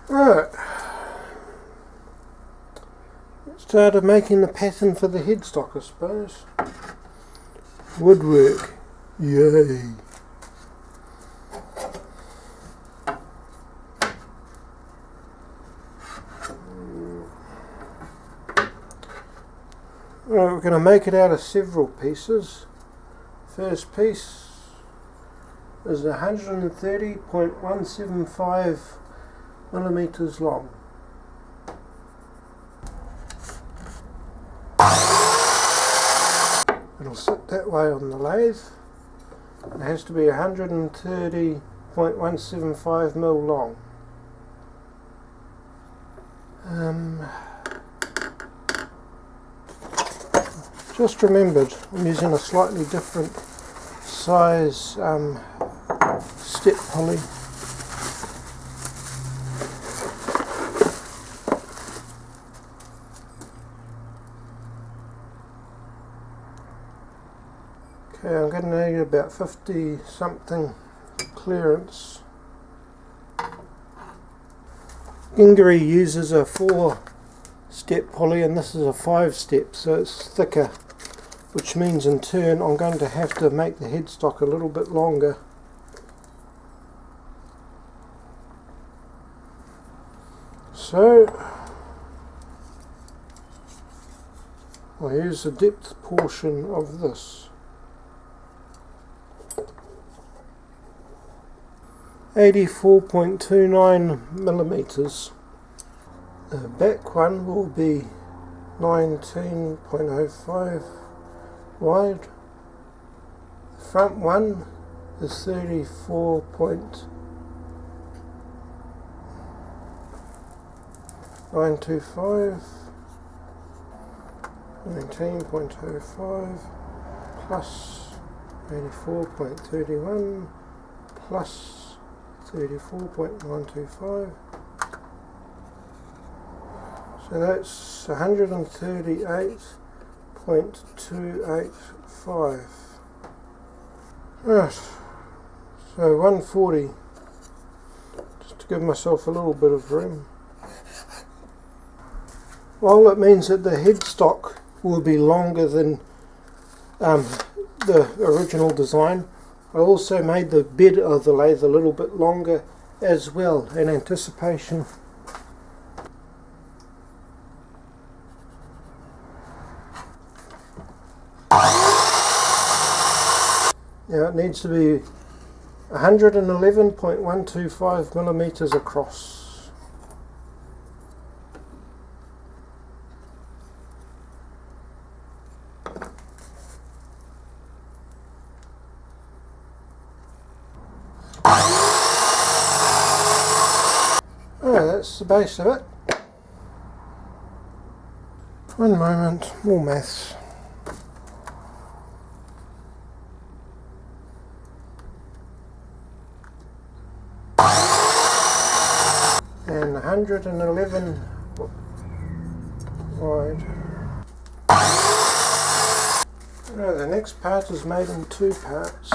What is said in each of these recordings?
Right, started making the pattern for the headstock, I suppose. Woodwork, yay! Right, we're going to make it out of several pieces. First piece is 130.175 millimeters long. It'll sit that way on the lathe. It has to be 130.175 mil long. Just remembered I'm using a slightly different size step pulley. Okay, I'm going to need about 50 something clearance. Gingery uses a 4-step pulley and this is a 5-step, so it's thicker, which means in turn I'm going to have to make the headstock a little bit longer. So I'll use the depth portion of this. 84.29 millimeters. The back one will be 19.05 wide. The front one is 34.925. 19.05 plus 84.31 plus 34.125. So that's 138.285. Right, so 140, just to give myself a little bit of room. While it means that the headstock will be longer than the original design, I also made the bed of the lathe a little bit longer as well in anticipation. Now it needs to be 111.125 millimeters across. That's the base of it. One moment, more maths. And 111 wide. Now the next part is made in 2 parts.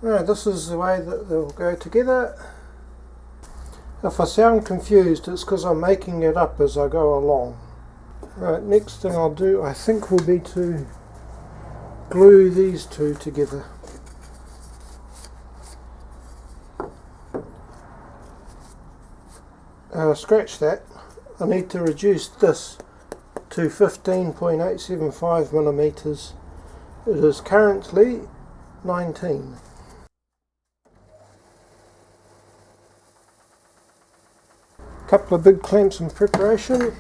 Right, this is the way that they'll go together. If I sound confused, it's because I'm making it up as I go along. Right, next thing I'll do, I think, will be to glue these two together. Scratch that. I need to reduce this to 15.875 millimeters. It is currently 19. Couple of big clamps in preparation.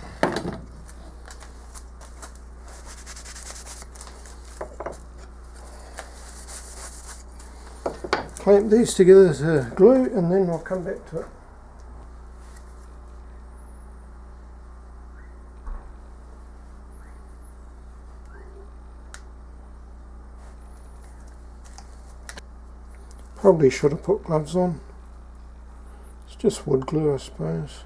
Clamp these together to glue and then I'll come back to it. Probably should have put gloves on. It's just wood glue, I suppose.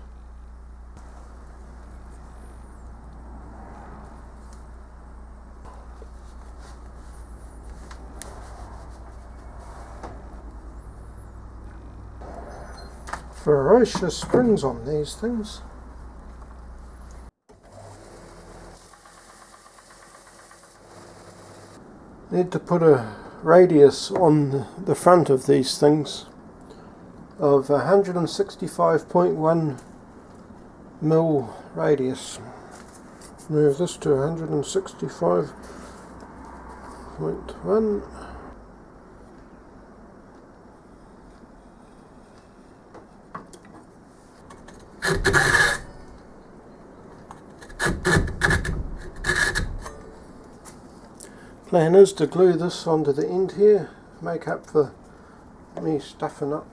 ferocious springs on these things. Need to put a radius on the front of these things of 165.1 mil radius. Move this to 165.1. Plan is to glue this onto the end here, make up for me stuffing up.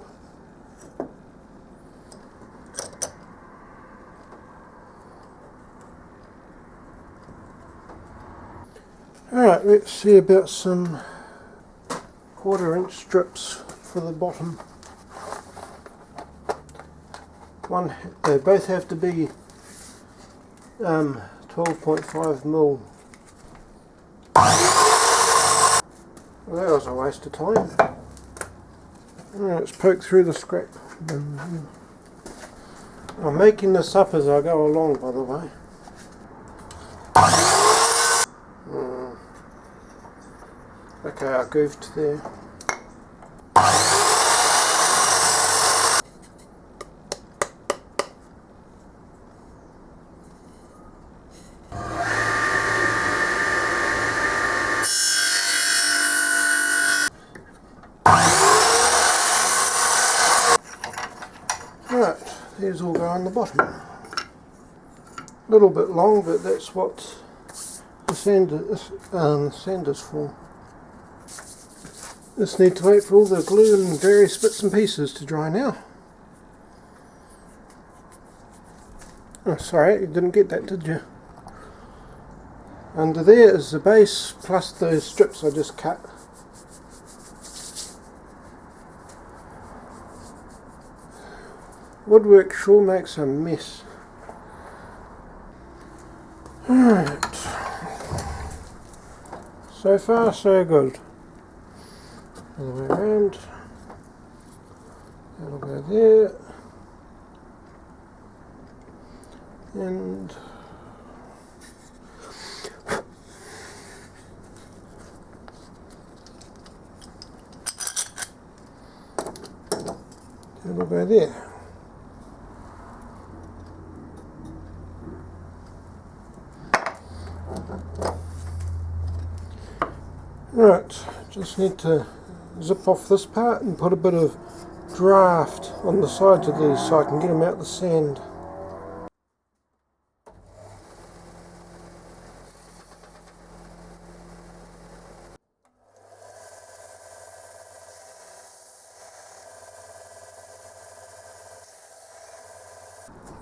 Alright, let's see about some 1/4 inch strips for the bottom. They both have to be 12.5 mil. Well, that was a waste of time. Let's poke through the scrap. I'm making this up as I go along, by the way. Okay, I goofed there. Right, these all go on the bottom. A little bit long, but that's what the sander's for. Just need to wait for all the glue and various bits and pieces to dry now. Oh, sorry, you didn't get that, did you? Under there is the base plus those strips I just cut. Woodwork sure makes a mess. Alright. So far so good. All the way around. That'll go there. And that'll go there. Right, just need to zip off this part and put a bit of draft on the sides of these so I can get them out the sand.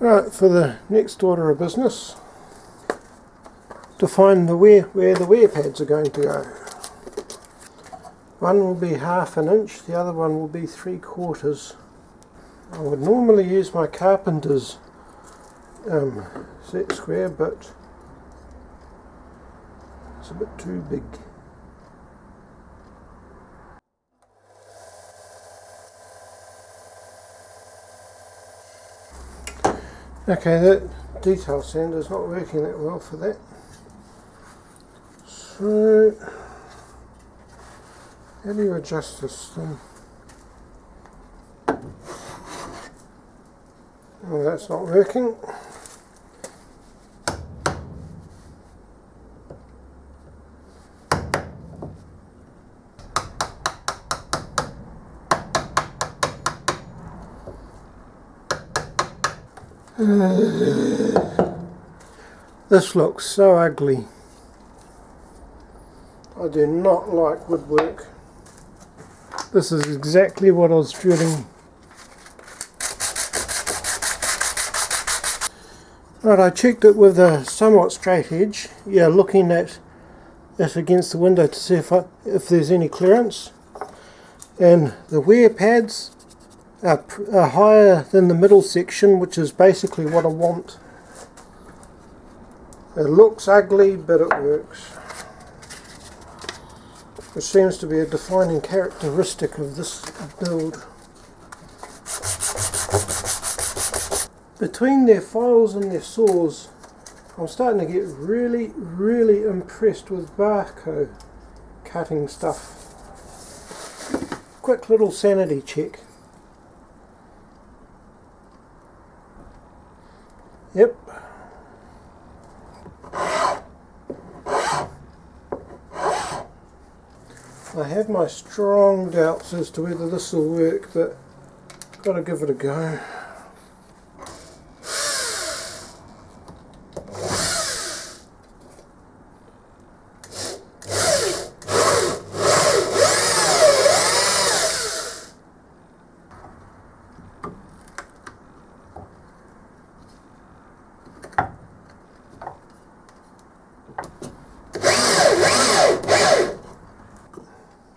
Right, for the next order of business, to find where the wear pads are going to go. One will be 1/2 inch, the other one will be 3/4. I would normally use my carpenter's set square, but it's a bit too big. Okay, that detail sander is not working that well for that. So, how do you adjust this thing? Oh, that's not working. This looks so ugly. I do not like woodwork. This is exactly what I was dreading. Right, I checked it with a somewhat straight edge. Yeah, looking at it against the window to see if there's any clearance. And the wear pads are higher than the middle section, which is basically what I want. It looks ugly, but it works. Which seems to be a defining characteristic of this build. Between their files and their saws, I'm starting to get really impressed with Barco cutting stuff. Quick little sanity check. Yep. I have my strong doubts as to whether this will work, but gotta give it a go.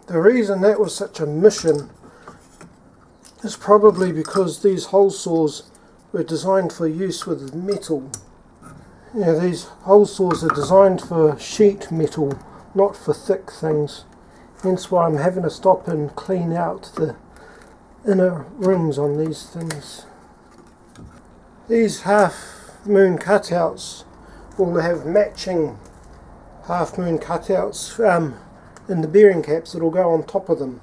The reason that was such a mission is probably because these hole saws were designed for use with metal. Yeah, these hole saws are designed for sheet metal, not for thick things. Hence why I'm having to stop and clean out the inner rings on these things. These half moon cutouts will have matching half moon cutouts in the bearing caps that will go on top of them.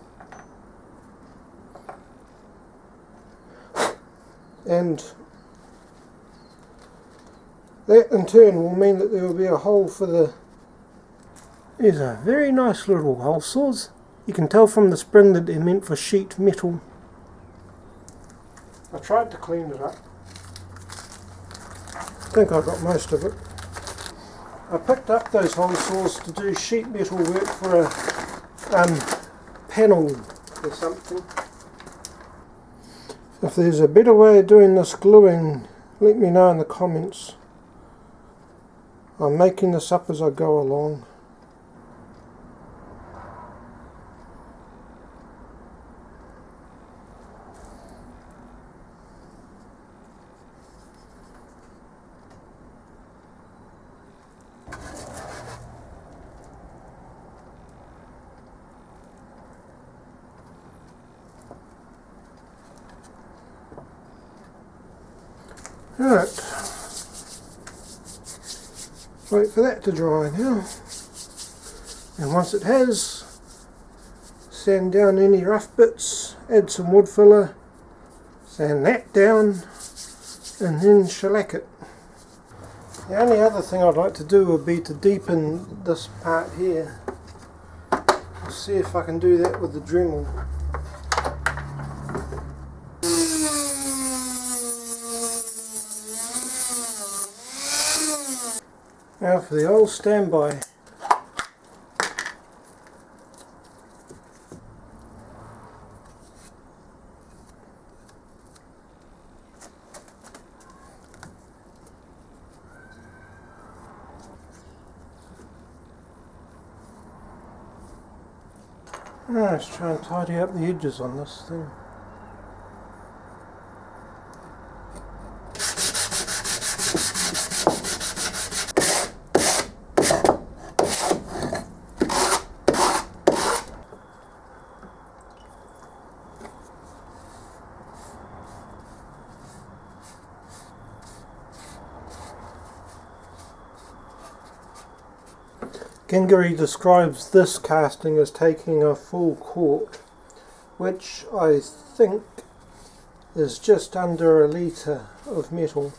And that in turn will mean that there will be a hole for the... These are very nice little hole saws. You can tell from the spring that they're meant for sheet metal. I tried to clean it up. I think I got most of it. I picked up those hole saws to do sheet metal work for a panel or something. If there's a better way of doing this gluing, let me know in the comments. I'm making this up as I go along. Alright, wait for that to dry now, and once it has, sand down any rough bits, add some wood filler, sand that down, and then shellac it. The only other thing I'd like to do would be to deepen this part here. I'll see if I can do that with the Dremel. Now for the old standby. Let's try and tidy up the edges on this thing. Gingery describes this casting as taking a full quart, which I think is just under a litre of metal.